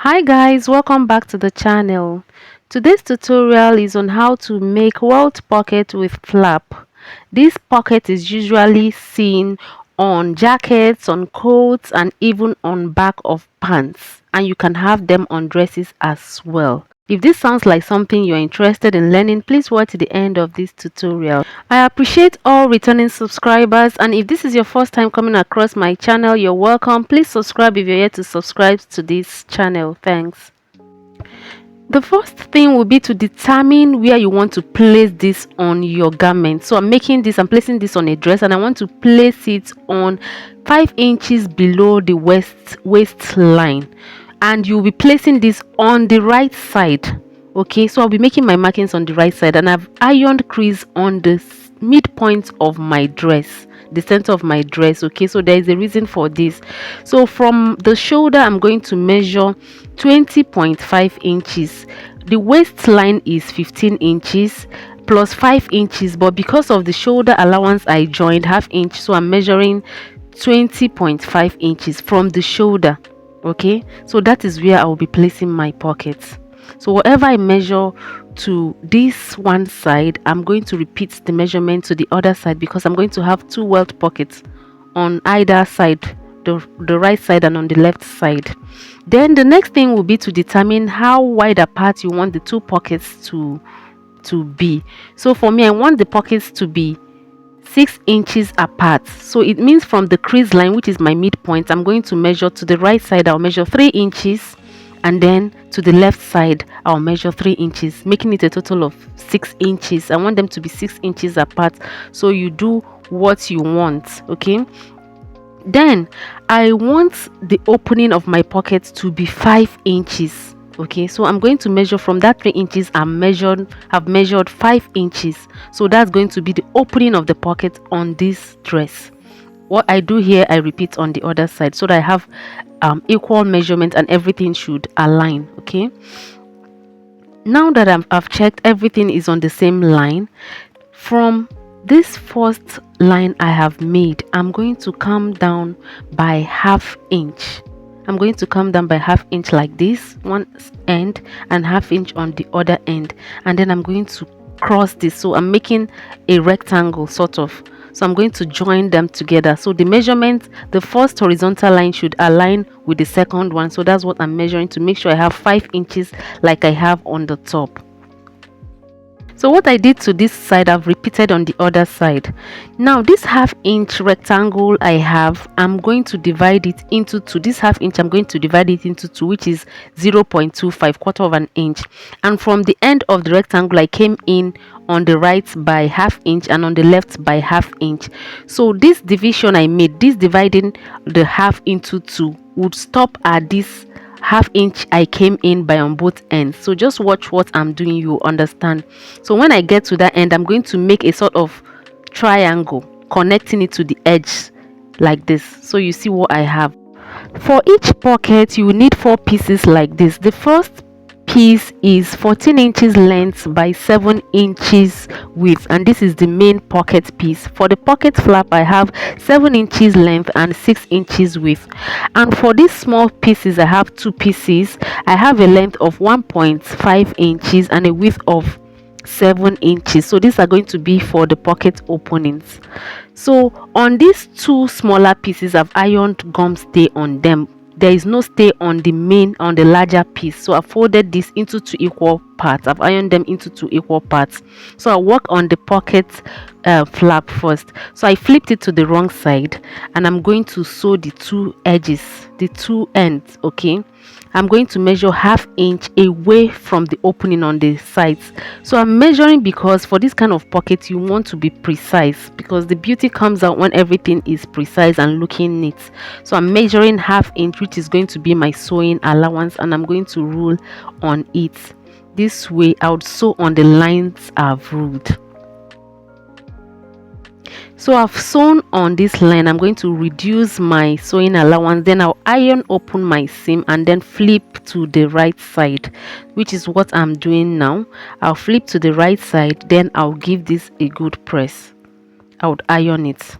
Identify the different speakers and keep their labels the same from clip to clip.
Speaker 1: Hi guys, welcome back to the channel. Today's tutorial is on how to make Welt pocket with flap. This pocket is usually seen on jackets, on coats, and even on back of pants, and you can have them on dresses as well. If this sounds like something you're interested in learning, please watch to the end of this tutorial. I appreciate all returning subscribers, and if this is your first time coming across my channel, you're welcome. Please subscribe if you're yet to subscribe to this channel. Thanks. The first thing will be to determine where you want to place this on your garment. So I'm placing this on a dress, and I want to place it on 5 inches below the waistline, and you'll be placing this on the right side. Okay, so I'll be making my markings on the right side, and I've ironed crease on the midpoint of my dress, the center of my dress. Okay, so there is a reason for this. So from the shoulder, I'm going to measure 20.5 inches. The waistline is 15 inches plus 5 inches, but because of the shoulder allowance, I joined half inch, so I'm measuring 20.5 inches from the shoulder. Okay, so that is where I will be placing my pockets. So whatever I measure to this one side, I'm going to repeat the measurement to the other side, because I'm going to have two welt pockets on either side, the right side and on the left side. Then the next thing will be to determine how wide apart you want the two pockets to be. So for me, I want the pockets to be 6 inches apart. So it means from the crease line, which is my midpoint, I'm going to measure to the right side. I'll measure 3 inches, and then to the left side I'll measure 3 inches, making it a total of 6 inches. I want them to be 6 inches apart, so you do what you want. Okay, then I want the opening of my pocket to be 5 inches. Okay, so I'm going to measure from that 3 inches. I've measured 5 inches, so that's going to be the opening of the pocket on this dress. What I do here, I repeat on the other side, so that I have equal measurement and everything should align. Okay, now that I've checked everything is on the same line, from this first line I have made, I'm going to come down by half inch. I'm going to come down by half inch like this, one end, and half inch on the other end, and then I'm going to cross this. So I'm making a rectangle sort of, so I'm going to join them together. So the measurement, the first horizontal line should align with the second one, so that's what I'm measuring to make sure I have 5 inches like I have on the top. So what I did to this side, I've repeated on the other side. Now this half inch rectangle I have, I'm going to divide it into two. This half inch, I'm going to divide it into two, which is 0.25, quarter of an inch. And from the end of the rectangle, I came in on the right by half inch and on the left by half inch. So this division I made, this dividing the half into two, would stop at this half inch I came in by on both ends. So just watch what I'm doing, you understand. So when I get to that end, I'm going to make a sort of triangle connecting it to the edge like this. So you see what I have. For each pocket, you will need 4 pieces like this. The first piece is 14 inches length by 7 inches width, and this is the main pocket piece. For the pocket flap, I have 7 inches length and 6 inches width, and for these small pieces I have 2 pieces. I have a length of 1.5 inches and a width of 7 inches. So these are going to be for the pocket openings. So on these 2 smaller pieces, I've ironed gum stay on them. There is no stay on the larger piece, so I folded this into 2 equal parts. I've ironed them into 2 equal parts. So I work on the pocket flap first. So I flipped it to the wrong side, and I'm going to sew the 2 edges, the 2 ends. Okay, I'm going to measure half inch away from the opening on the sides. So I'm measuring because for this kind of pocket you want to be precise, because the beauty comes out when everything is precise and looking neat. So I'm measuring half inch, which is going to be my sewing allowance, and I'm going to rule on it. This way I would sew on the lines I've ruled. So I've sewn on this line. I'm going to reduce my sewing allowance, then I'll iron open my seam and then flip to the right side, which is what I'm doing now. I'll flip to the right side, then I'll give this a good press. I would iron it.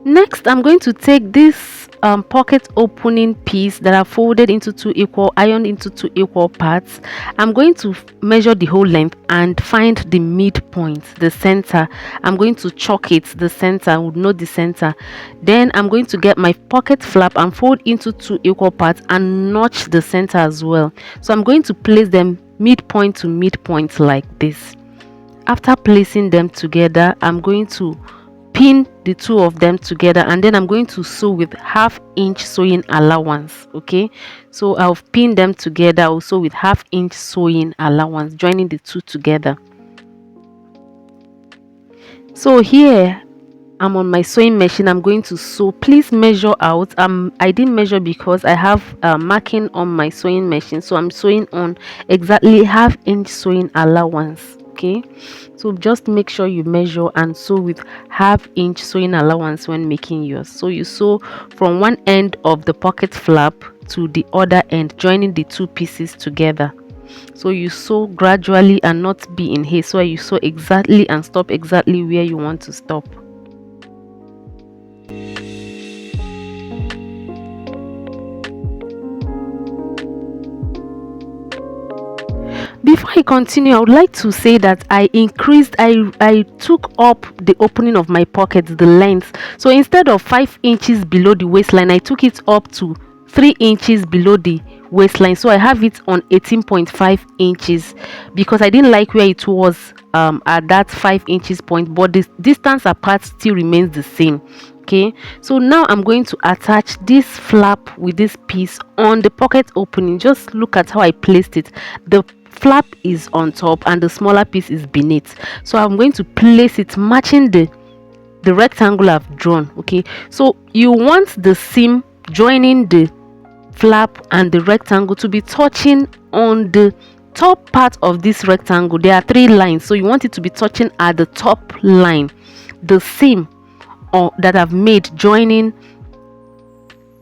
Speaker 1: Next, I'm going to take this pocket opening piece that are folded into ironed into two equal parts. I'm going to measure the whole length and find the midpoint, the center. I'm going to chalk it, the center. I would know the center. Then I'm going to get my pocket flap and fold into two equal parts and notch the center as well. So I'm going to place them midpoint to midpoint like this. After placing them together, I'm going to pin the two of them together, and then I'm going to sew with half-inch sewing allowance. Okay, so I'll pin them together also with half-inch sewing allowance, joining the two together. So here I'm on my sewing machine. I'm going to sew. Please measure out. I didn't measure because I have marking on my sewing machine, so I'm sewing on exactly half-inch sewing allowance. Okay, so just make sure you measure and sew with half-inch sewing allowance when making yours. So you sew from one end of the pocket flap to the other end, joining the two pieces together. So you sew gradually and not be in haste, so you sew exactly and stop exactly where you want to stop. Before I continue, I would like to say that I took up the opening of my pocket, the length. So instead of 5 inches below the waistline, I took it up to 3 inches below the waistline. So I have it on 18.5 inches because I didn't like where it was at that 5 inches point, but the distance apart still remains the same. Okay, so now I'm going to attach this flap with this piece on the pocket opening. Just look at how I placed it. The flap is on top and the smaller piece is beneath, so I'm going to place it matching the rectangle I've drawn. Okay, so you want the seam joining the flap and the rectangle to be touching on the top part of this rectangle. There are 3 lines, so you want it to be touching at the top line. The seam or that I've made joining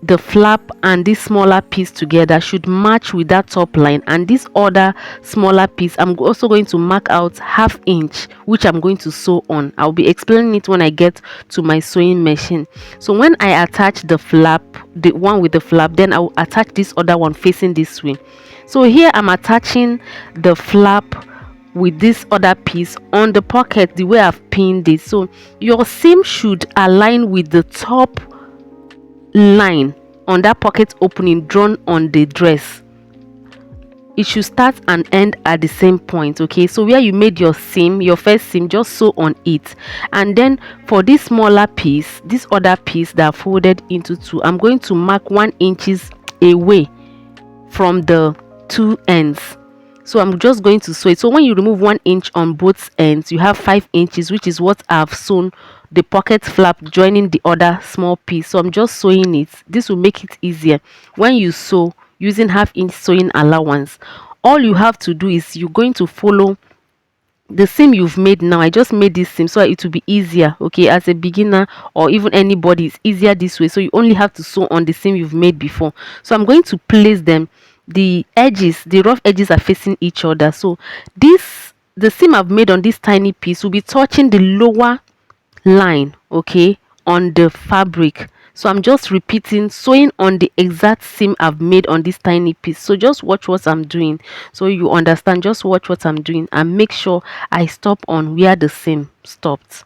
Speaker 1: the flap and this smaller piece together should match with that top line, and this other smaller piece I'm also going to mark out half-inch, which I'm going to sew on. I'll be explaining it when I get to my sewing machine. So when I attach the flap, the one with the flap, then I'll attach this other one facing this way. So here I'm attaching the flap with this other piece on the pocket the way I've pinned it. So your seam should align with the top line on that pocket opening drawn on the dress. It should start and end at the same point. Okay, so where you made your seam, your first seam, just sew on it. And then for this smaller piece, this other piece that folded into two, I'm going to mark 1 inches away from the two ends. So I'm just going to sew it. So when you remove 1 inch on both ends, you have 5 inches, which is what I've sewn the pocket flap joining the other small piece. So I'm just sewing it. This will make it easier when you sew using half-inch sewing allowance. All you have to do is you're going to follow the seam you've made. Now I just made this seam so it will be easier. Okay, as a beginner or even anybody, it's easier this way. So you only have to sew on the seam you've made before. So I'm going to place them. The edges, the rough edges are facing each other. So the seam I've made on this tiny piece will be touching the lower line, okay, on the fabric. So I'm just repeating, sewing on the exact seam I've made on this tiny piece. So just watch what I'm doing so you understand. Just watch what I'm doing and make sure I stop on where the seam stopped.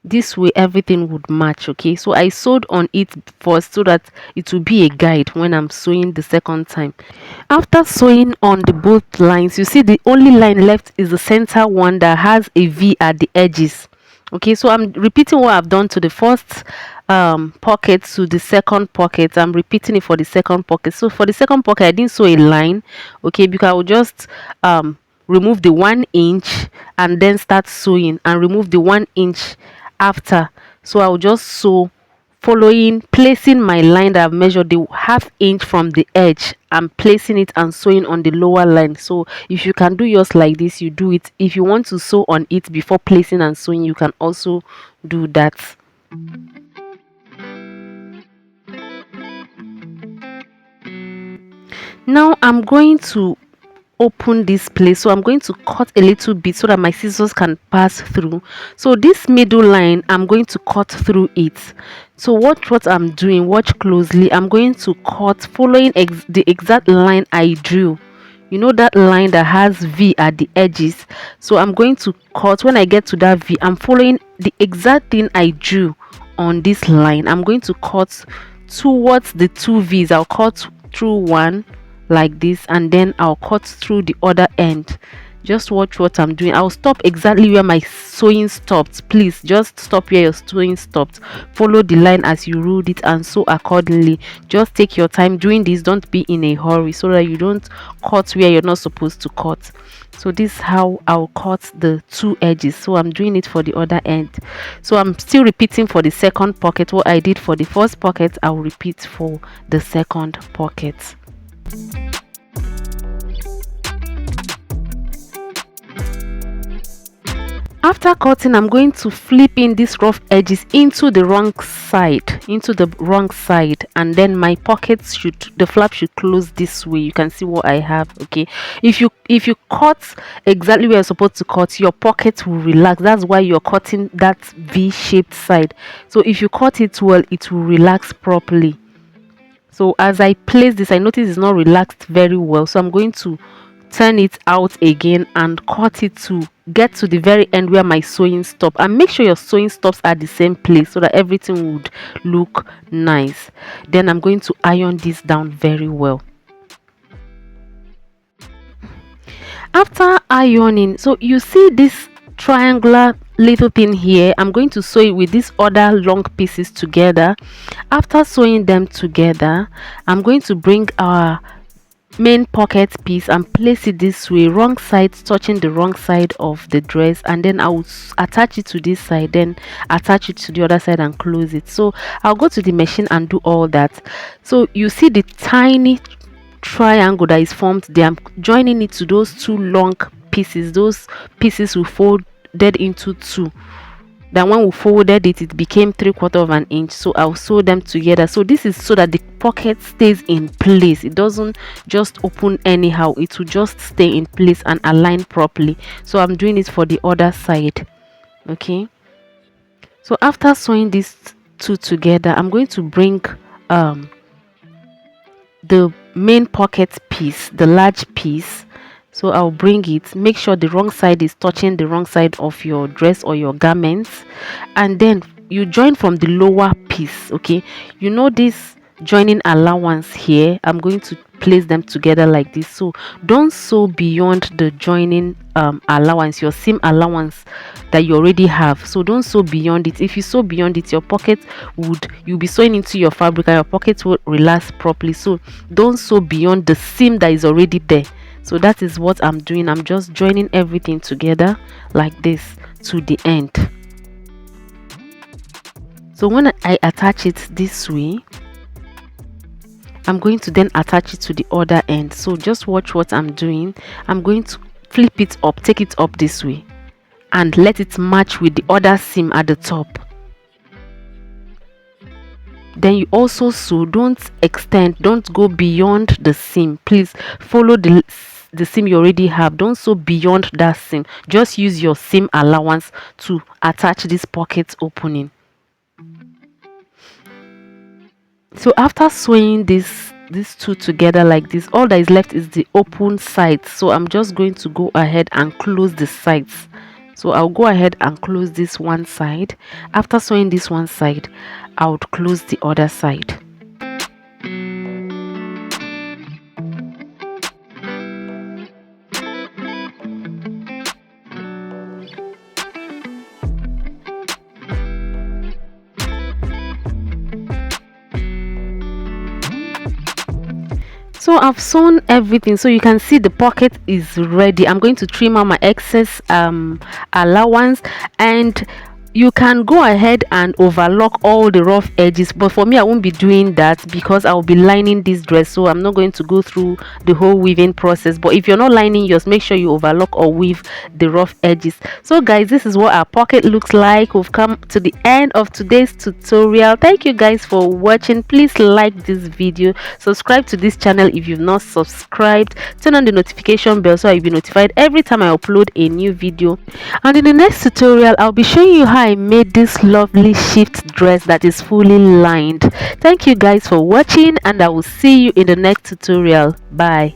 Speaker 1: This way everything would match. Okay, so I sewed on it first so that it will be a guide when I'm sewing the second time. After sewing on the both lines, you see the only line left is the center one that has a V at the edges. Okay, so I'm repeating what I've done to the first pocket to the second pocket. I'm repeating it for the second pocket. So for the second pocket, I didn't sew a line, okay, because I will just remove the 1 inch and then start sewing and remove the 1 inch after. So I'll just sew following, placing my line that I've measured the half-inch from the edge and placing it and sewing on the lower line. So if you can do yours like this, you do it. If you want to sew on it before placing and sewing, you can also do that. Now I'm going to open this place, so I'm going to cut a little bit so that my scissors can pass through. So this middle line, I'm going to cut through it. So watch what I'm doing, watch closely. I'm going to cut following the exact line I drew. You know that line that has V at the edges? So I'm going to cut. When I get to that V, I'm following the exact thing I drew on this line. I'm going to cut towards the two V's. I'll cut through one like this, and then I'll cut through the other end. Just watch what I'm doing. I'll stop exactly where my sewing stopped. Please just stop where your sewing stopped. Follow the line as you ruled it and sew accordingly. Just take your time doing this. Don't be in a hurry so that you don't cut where you're not supposed to cut. So this is how I'll cut the two edges. So I'm doing it for the other end. So I'm still repeating for the second pocket. What I did for the first pocket, I'll repeat for the second pocket. After cutting, I'm going to flip in these rough edges into the wrong side, and then my pockets the flap should close this way. You can see what I have. Okay, if you cut exactly where you're supposed to cut, your pocket will relax. That's why you're cutting that V-shaped side. So if you cut it well, it will relax properly. So as I place this, I notice it's not relaxed very well, so I'm going to turn it out again and cut it to get to the very end where my sewing stop. And make sure your sewing stops at the same place so that everything would look nice. Then I'm going to iron this down very well. After ironing, so you see this triangular little thing here, I'm going to sew it with these other long pieces together. After sewing them together, I'm going to bring our main pocket piece and place it this way, wrong side touching the wrong side of the dress, and then I will attach it to this side, then attach it to the other side and close it. So I'll go to the machine and do all that. So you see the tiny triangle that is formed there, I'm joining it to those two long pieces. Those pieces will fold into two. Then when we folded it, it became 3/4 of an inch. So I'll sew them together. So this is so that the pocket stays in place. It doesn't just open anyhow. It will just stay in place and align properly. So I'm doing it for the other side. Okay, so after sewing these two together, I'm going to bring the main pocket piece, the large piece. So I'll bring it, make sure the wrong side is touching the wrong side of your dress or your garments, and then you join from the lower piece. Okay, you know this joining allowance here, I'm going to place them together like this. So don't sew beyond the joining allowance, your seam allowance that you already have. So don't sew beyond it. If you sew beyond it, your pocket you'll be sewing into your fabric and your pocket will relax properly. So don't sew beyond the seam that is already there. So that is what I'm doing. I'm just joining everything together like this to the end. So when I attach it this way, I'm going to then attach it to the other end. So just watch what I'm doing. I'm going to flip it up, take it up this way, and let it match with the other seam at the top. Then you also sew, don't extend, don't go beyond the seam. Please follow the seam you already have. Don't sew beyond that seam. Just use your seam allowance to attach this pocket opening. So after sewing these two together like this, all that is left is the open sides. So I'm just going to go ahead and close the sides. So I'll go ahead and close this one side. After sewing this one side, I would close the other side. So I've sewn everything, so you can see the pocket is ready. I'm going to trim out my excess allowance, and You can go ahead and overlock all the rough edges, but for me I won't be doing that because I'll be lining this dress, so I'm not going to go through the whole weaving process. But if you're not lining yours, make sure you overlock or weave the rough edges. So guys, this is what our pocket looks like. We've come to the end of today's tutorial. Thank you guys for watching. Please like this video, subscribe to this channel if you've not subscribed, turn on the notification bell so you'll be notified every time I upload a new video. And in the next tutorial I'll be showing you how I made this lovely shift dress that is fully lined. Thank you guys for watching, and I will see you in the next tutorial. Bye.